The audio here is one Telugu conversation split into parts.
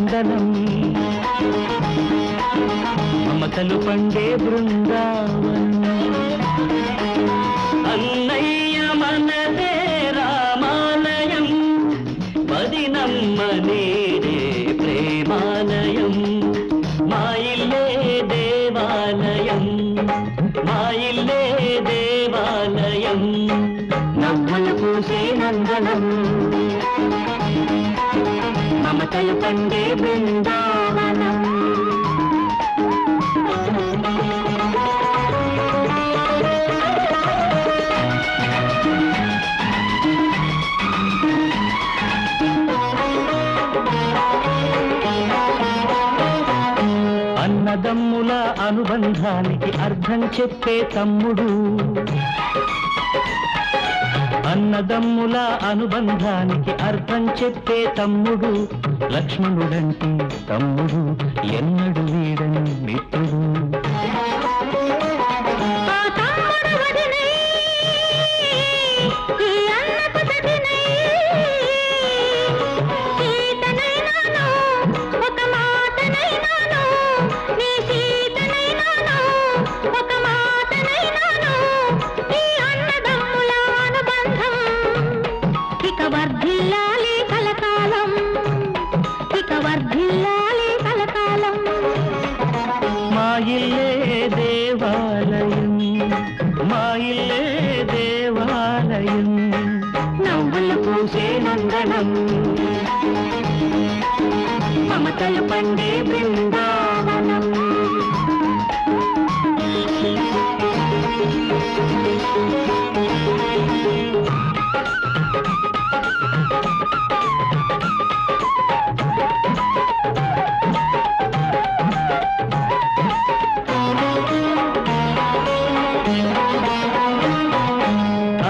నందనం మమతలు పండే బృందావనం అన్నయ్య మనదే రామాలయం వదినమ్మ నీడే ప్రేమాలయం మా ఇల్లే దేవాలయం మా ఇల్లే దేవాలయం నవ్వులు పూసే నందనం మమతలు పండే బృందావనం అన్నదమ్ముల అనుబంధానికి అర్థం చెప్పే తమ్ముడు అన్నదమ్ముల అనుబంధానికి అర్థం చెప్పే తమ్ముడు లక్ష్మణుడంటే తమ్ముడు ఎన్నడు వీడని మిత్రుడు మా ఇల్లే దేవాలయం మా ఇల్లే దేవాలయం నవ్వులు పూసే నందనం మమతలు పండే బృందావనం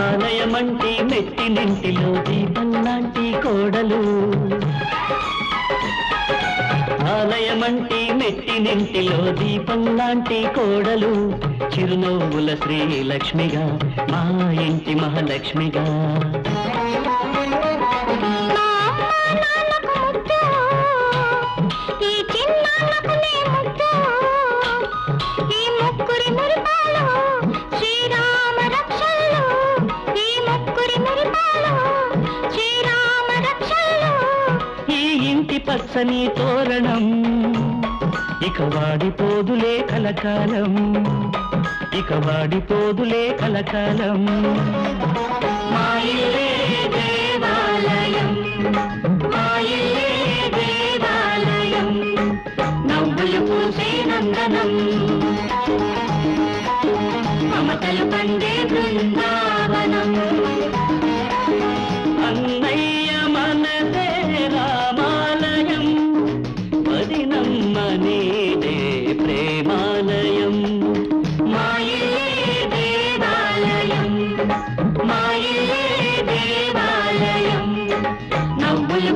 ఆలయమంటి మెట్టినింటిలో దీపం లాంటి కోడలు ఆలయమంటి మెట్టినింటిలో దీపం లాంటి కోడలు చిరునవ్వుల శ్రీలక్ష్మిగా మా ఇంటి మహాలక్ష్మిగా పచ్చని తోరణం ఇక వాడిపోదులే కలకాలం ఇక వాడిపోదులే కలకాలం మా ఇల్లే దేవాలయం మా ఇల్లే దేవాలయం నవ్వులు పూసే నందనం మమతలు పండే బృందావనం అన్నయ్య మనదే రామాలయం వదినమ్మ నీదే ప్రేమాలయం మా ఇల్లే దేవాలయం మా ఇల్లే దేవాలయం నవ్వులు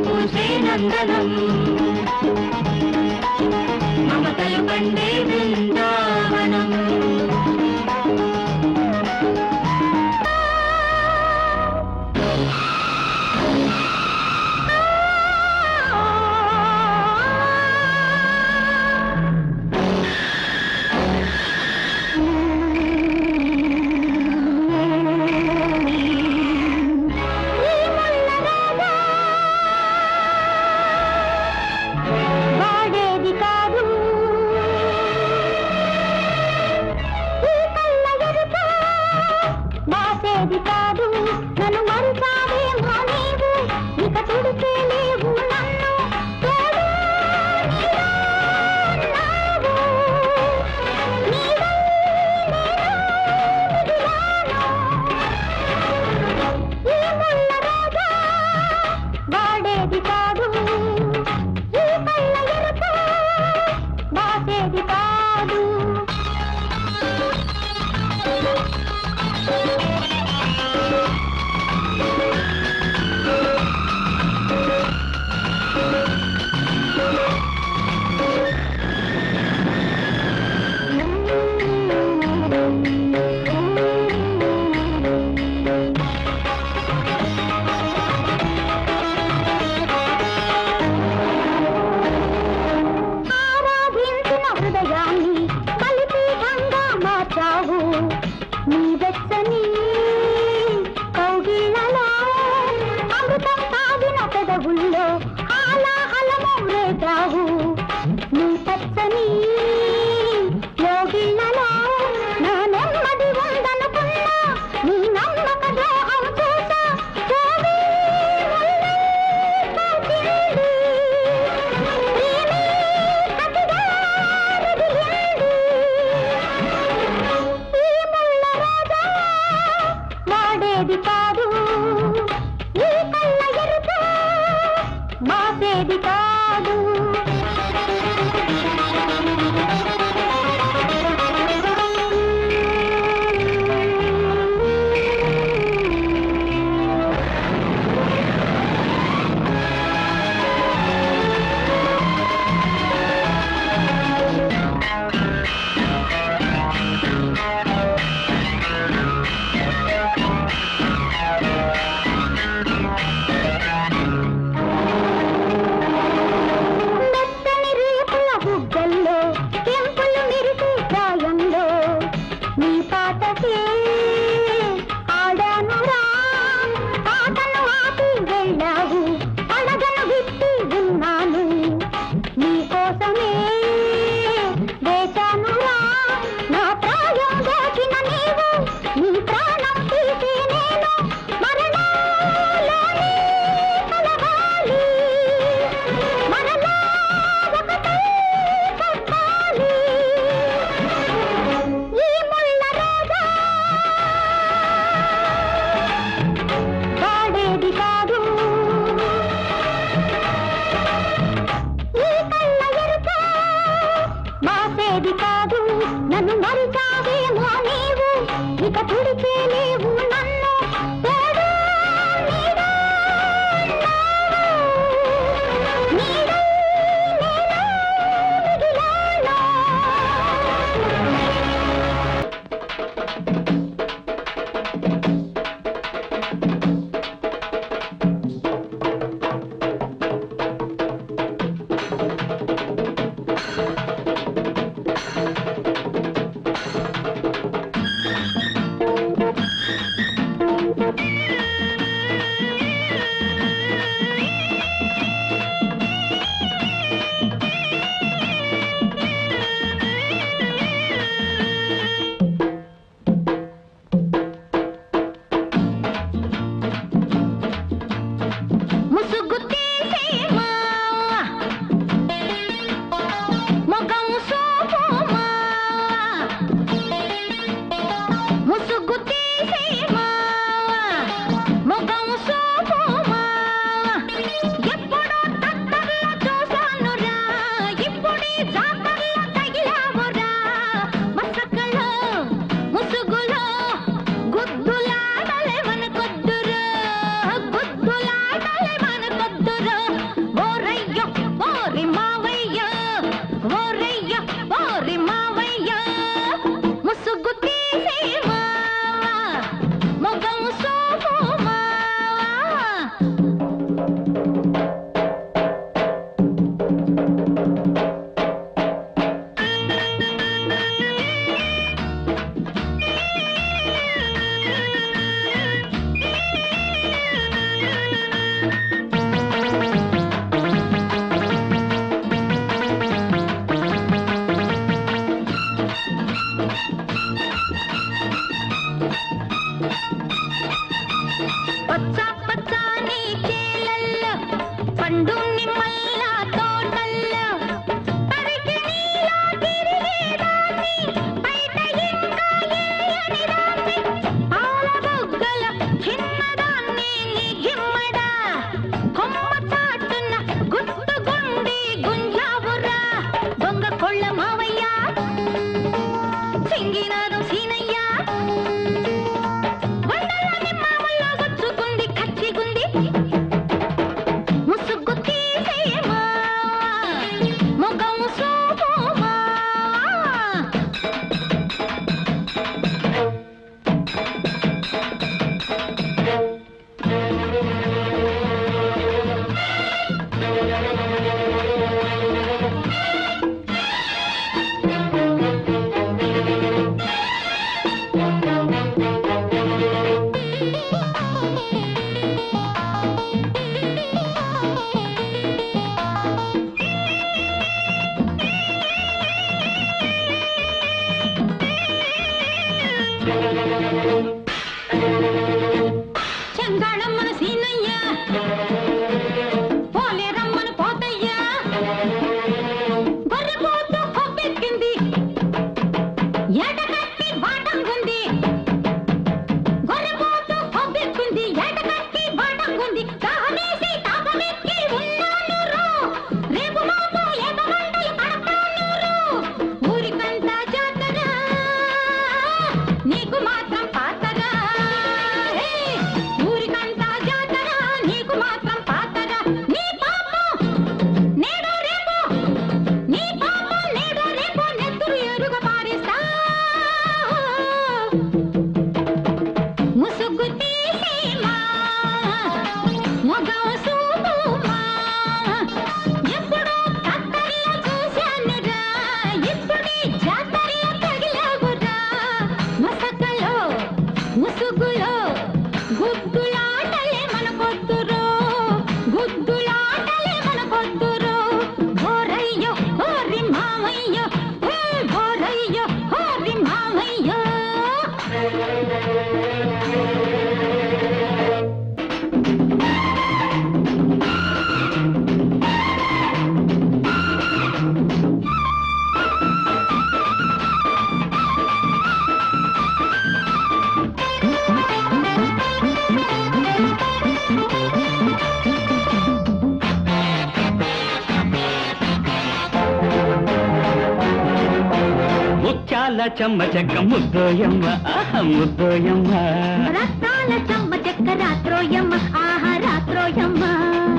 వెళ్ళావు నీ పచ్చని యోగిళ్ళలో నా నెమ్మది ఉందనుకున్నా నీ నమ్మక ద్రోహం చూసా పోవే ముల్లై పోచింది ప్రేమే కసిగా రగిలింది ఈ ముళ్ళ రోజా వాడేది కాదు ఈ కళ్ళ ఎరుక మాసేది కాదు మెత్తని రేకుల బుగ్గల్లో కెంపులు మెరిసే ప్రాయంలో నీ పాటకే ఆడానురా ఆటను ఆపి వెళ్ళావు అడగను విప్పి ఉన్నాను నీ కోసమే వేచానురా నా ప్రాయం దాచిన నీవు నీ ప్రాణం తీసే నేను మరణాలోనే కలవాలి మరలా ఒకటై పుట్టాలి ఈ ముళ్ళ రోజా వాడేది కాదు ఈ కళ్ళ ఎరుక మాసేది కాదు నన్ను మరిచావేమో నీవు ఇక తుడిచే లేవు నన్ను తోడు నీడా అన్నావు. నీడై నేను మిగిలాను. రత్నాల చెమ్మ చెక్క ముద్దోయమ్మ ముద్దోయమ్మ రత్నాల చెమ్మ చెక్క రాత్రోయమ్మ ఆహా రాత్రోయమ్మ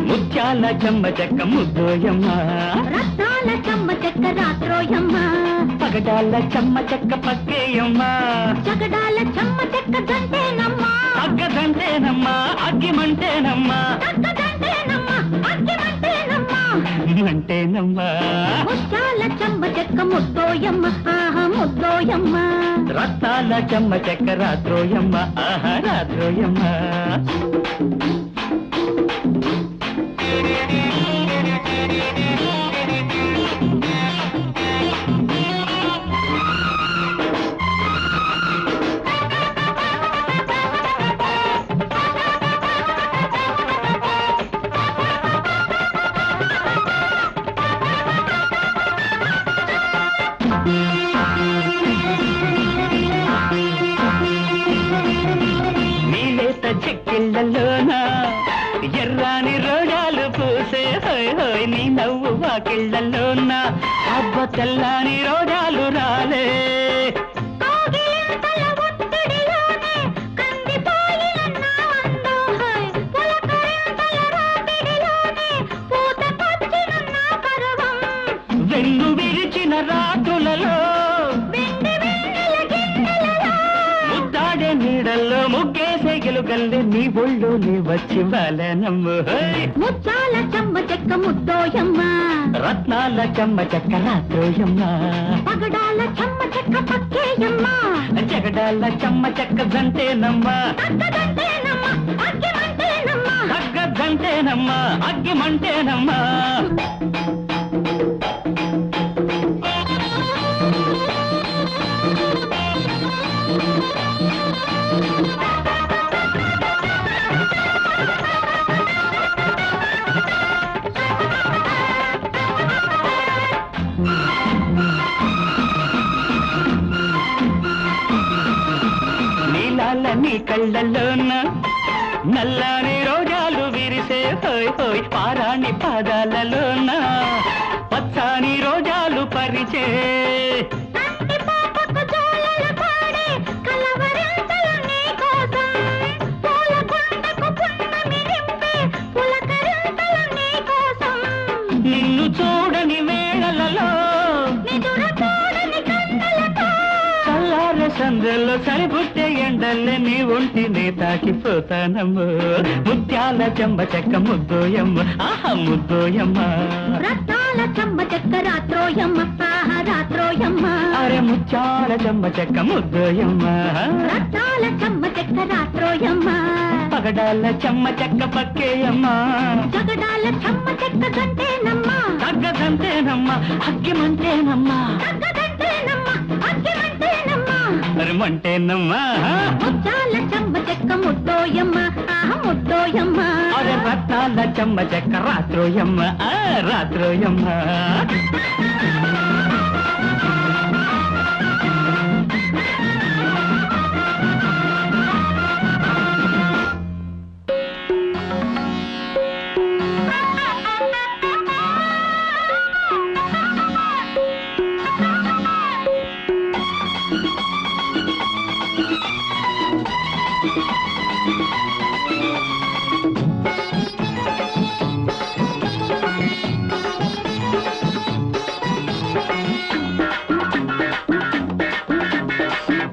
ముత్యాల చెమ్మ చెక్క ముద్దోయమ్మ రత్నాల చెమ్మ చెక్క రాత్రోయమ్మ పగడాల చెమ్మ చెక్క పక్కేయమ్మ జగడాల చెమ్మ చెక్క దంటేనమ్మ అగ్గదంటేనమ్మ అగ్గిమంటేనమ్మ అగ్గదంటేనమ్మ అగ్గిమంటేనమ్మ అంటేనమ్మ ముత్యాల చెమ్మ చెక్క ముద్దోయమ్మ ఆహా ముద్దోయమ్మ రత్నాల చెమ్మ చెక్క రాత్రోయమ్మ ఆహా రాత్రోయమ్మ నీలేత చెక్కిళ్ళలోన ఎర్రాని రోజాలు పూసే హోయ్ హోయ్ నీ నవ్వు వాకిళ్ళలోన అబ్బ తెల్లాని రోజాలు రాలే కోగిలింతల ఒత్తిడిలోనే కందిపోయిన నా అందోహై పులకరింతల రాపిడిలోనే పూతకొచ్చిన నా పర్వం వెన్ను విరిచిన రాతులలో వెండి వెన్నెల గిన్నెలలో ముద్దాడే నీడల్లో ముగ్గేసే గెలుగల్లి నీ ఒళ్ళు నీ వచ్చి బాలనమ్ము ముత్యాల చెమ్మ చెక్క ముద్దోయమ్మ రత్నాల చెమ్మ చెక్క రాత్రోయమ్మ పగడాల చెమ్మ చెక్క పక్కేయమ్మ జగడాల చెమ్మ చెక్క జంటేనమ్మ అగ్గదంటేనమ్మ అగ్గిమంటేనమ్మ తగ్గదంటేనమ్మ అగ్గిమంటేనమ్మ నీలాల నీ కళ్ళల్లోన నల్లాని రోజాలు విరిసే హోయ్ హోయ్ పారాణి పాదాలలోన పచ్చాని రోజాలు పరిచే కంటి పాపకు జోలలు పాడే కలవరింతలు నీ కోసం పూల కొండకు పున్నమి నింపే పులకరింతలు నీ కోసం నిన్ను చూడని వేళలలో నిదుర చూడని కన్నులతో చల్లారె సందెల్లో సరిపుట్టే ఎండల్లే నీ ఒంటిని తాకిపోతానమ్ము ముత్యాల చెమ్మ చెక్క ముద్దోయమ్మ ఆహా ముద్దోయమ్మ రత్నాల చెమ్మ చెక్క రాత్రోయమ్మ ఆహా రాత్రోయమ్మ అరే ముత్యాల చెమ్మ చెక్క ముద్దోయమ్మ రత్నాల చెమ్మ చెక్క రాత్రోయమ్మ పగడాల చెమ్మ చెక్క పక్కేయమ్మ జగడాల చెమ్మ చెక్క గంటేనమ్మ తగ్గదంటేనమ్మ అగ్గిమంటేనమ్మ తగ్గదంటేనమ్మ అగ్గిమంటేనమ్మ మరి మంటేనమ్మ ముత్యాల చెమ్మ చెక్క ముద్దోయమ్మ ఆహా ముద్దోయమ్మ అరే రత్నాల చెమ్మ చెక్క రాత్రోయమ్మ రాత్రోయమ్మ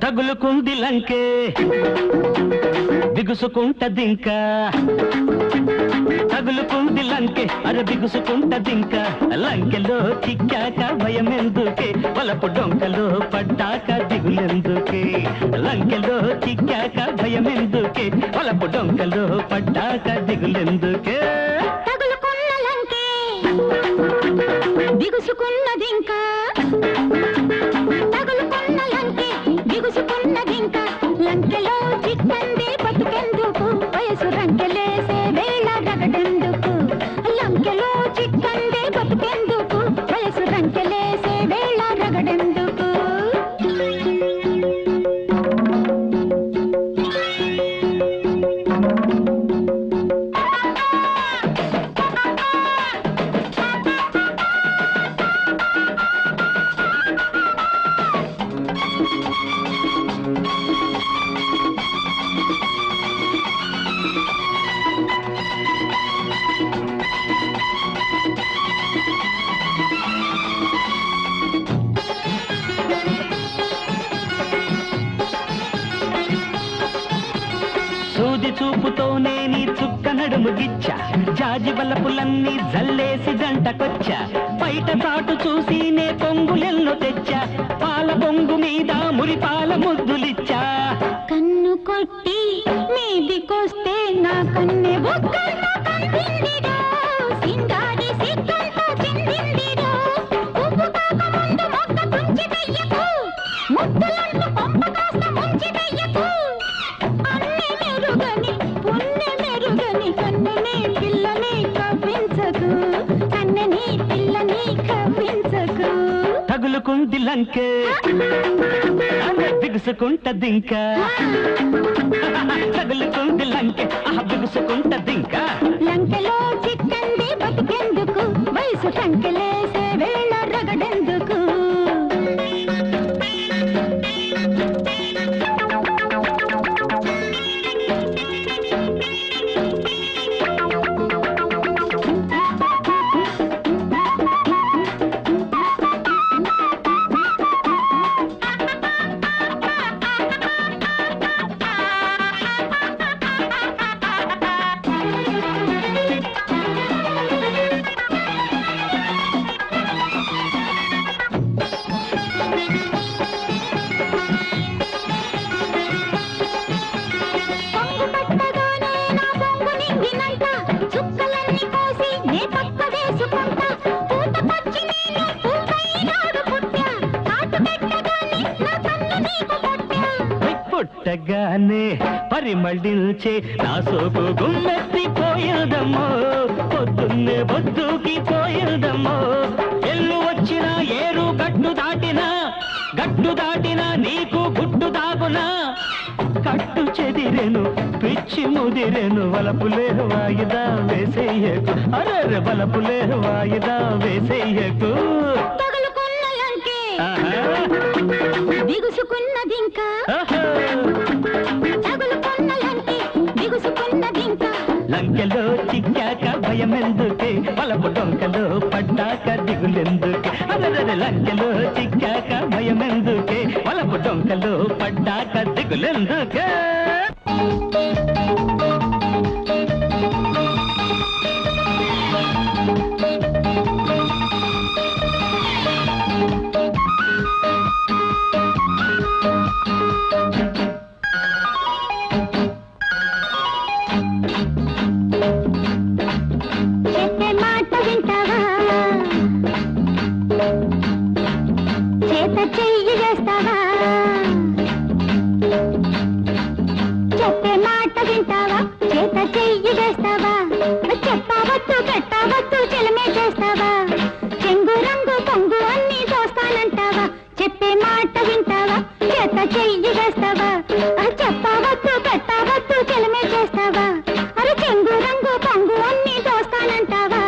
తగులుకుంది లంకే బిగుసుకుంటదింకా తగులుకుంది లంకే అర బిగుసుకుంటదింకా లంకెలో చిక్కాక భయమెందుకే వలపు డొంకలో పడ్డాక దిగులెందుకే లంకెలో చిక్కాక భయమెందుకే వలపు డొంకలో పడ్డాక దిగులెందుకే తగులుకున్న లంకే బిగుసుకున్నదింకా తగులుకున్న లంకే బిగుసుకున్నదింకా లంకెలో చిక్కంది బతుకెందుకు వయసు రంకెలేసే వేళ రగడెందుకు లంకెలో చిక్కంది బతుకెందుకు వయసు రంకెలేసే వేళ రగడెందుకు సూది చూపుతోనే నీ చుక్క నడుము గిచ్చా జాజి వలపులన్నీ జల్లేసి జంటకొచ్చా బయట చాటు చూసి నే పొంగులెల్లో తెచ్చా పాల పొంగు మీద మురిపాల ముద్దులిచ్చా కన్ను కొట్టి మీదికొస్తే నా కన్నె బొక్కల్లో కందిందిరో సింగారి సిగ్గంతా చిందిందిరో ఉప్పు కాక ముందు మొక్క తుంచి వెయ్యకు ముద్దులంటూ పంప కాస్త ముంచి వెయ్యకు అన్ని మెరుగని పున్నె మెరుగని కన్నెని పిల్లని కవ్వించకు కన్నెని పిల్లని కవ్వించకు తగులుకుంది లంకే బిగుసుకుంటదింకా తగులుకుంది లంకే బిగుసుకుంటదింకా లంకెలో చిక్కంది బతికెందుకు వయసు కంకెలేసే వేళ రగడెందుకు పుట్టగానే పరిమళించే నా సోపు గుమ్మెత్తిపోయేదమ్మో పొద్దున్నే బొద్దుకి పోయేదమ్మో ఎల్లు వచ్చినా ఏరు గట్టు దాటినా నీకు గుట్టు దాగునా కట్టు చెదిరెను పిచ్చి ముదిరెను వలపులే వాయిదా వేసేయకు అరే వలపులే వాయిదా వేసేయకు బిగుసుకున్నదింకా తగులుకున్నలంటే బిగుసుకున్నదింకా లంకెలో చిక్కాక భయమెందుకే వలపు డొంకలో పడ్డాక దిగులెందుకే అదరే లంకెలో చిక్కాక భయమెందుకే వలపు డొంకలో పడ్డాక దిగులెందుకే చెప్పే మాట వింటావా చేత చెయ్యి వేస్తావా చెప్పే మాట వింటావా చేత చెయ్యి వేస్తావా చెప్పవద్దు పెట్టవద్దు చెలమే చేస్తావా చెంగు రంగు పొంగు అన్ని దోస్తానంటావా చెప్పే మాట వింటావా చేత చెయ్యి వేస్తావా చెప్పవద్దు పెట్టవద్దు చెలమే చేస్తావా అరే చెంగు రంగు పొంగు అన్ని దోస్తానంటావా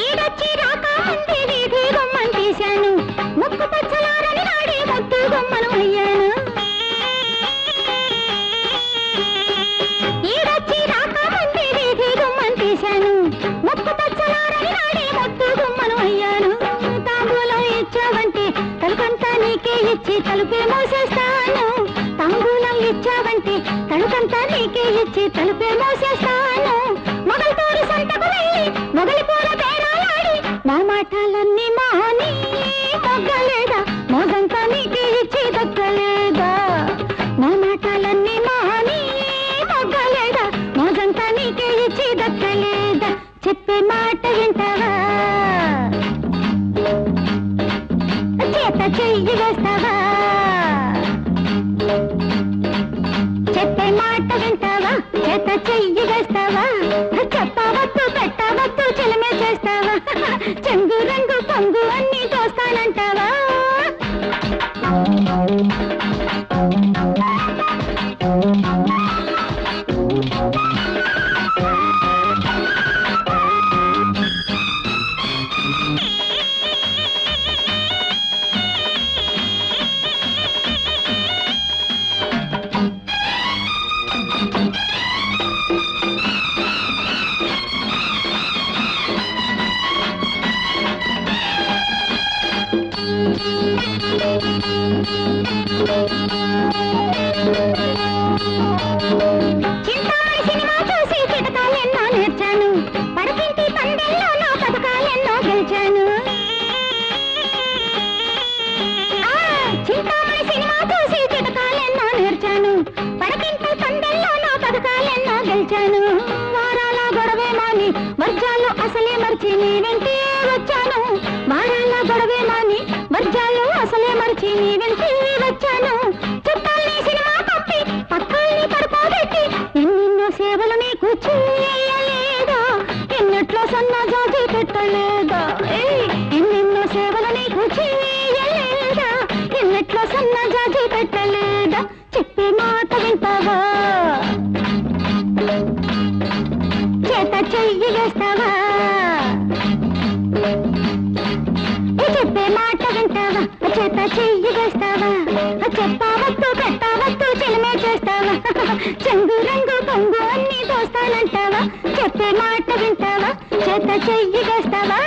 ఈడొచ్చి రాక ముందే వీధి గుమ్మం తీశాను ముక్కు పచ్చలారని నాడే ముద్దు గుమ్మను అయ్యాను ఈడొచ్చి రాక ముందే వీధి గుమ్మం తీశాను ముక్కు పచ్చలారని నాడే ముద్దు గుమ్మను అయ్యాను తాంబూలం ఇచ్చావంటే తలుకంతా నీకే ఇచ్చి తలుపే మూసేస్తాను తాంబూలం ఇచ్చావంటే తలుకంతా నీకే ఇచ్చి తలుపే మూసేస్తాను మొగల్తూరు సంతకు వెళ్ళి మొగలి పూల బేరాలాడి నా మాటలన్నీ మాని మొగ్గలేదా మొగంతా నీకే ఇచ్చి దక్కలేదా నా మాటలన్నీ మాని మొగ్గలేదా మొగంతా నీకే ఇచ్చి దక్కలేదా చెప్పే మాట వింటావా చేత చెయ్యి వేస్తావా చెప్పే మాట వింటావా చేత చెయ్యి వేస్తావా చెప్పవద్దు పెట్టవద్దు చెలమే చేస్తావా నీ వెంటే వచ్చాను వారాల గొడవేమాని వర్జాలు అసలే మరిచి నీ వెంటే వచ్చాను చుట్టాల్ని సినిమా పంపి పక్కల్ని పడుకోబెట్టి ఎన్నెన్నో సేవలు నీకు చేయలేదా ఎన్నట్లో సన్నా జాజి పెట్టలేదా ఎన్నెన్నో సేవలు నీకు చేయలేదా ఎన్నట్లో సన్నా జాజి పెట్టలేదా చెప్పే మాట వింటావా చేత చెయ్యి వేస్తావా చెప్పే మాట వింటావా చేత చెయ్యి వేస్తావా చెప్పావద్దు పెట్టావద్దు చిలమే చేస్తావా చెంగు రంగు పొంగు అన్ని దోస్తానంటావా చెప్పే మాట వింటావా చేత చెయ్యి వేస్తావా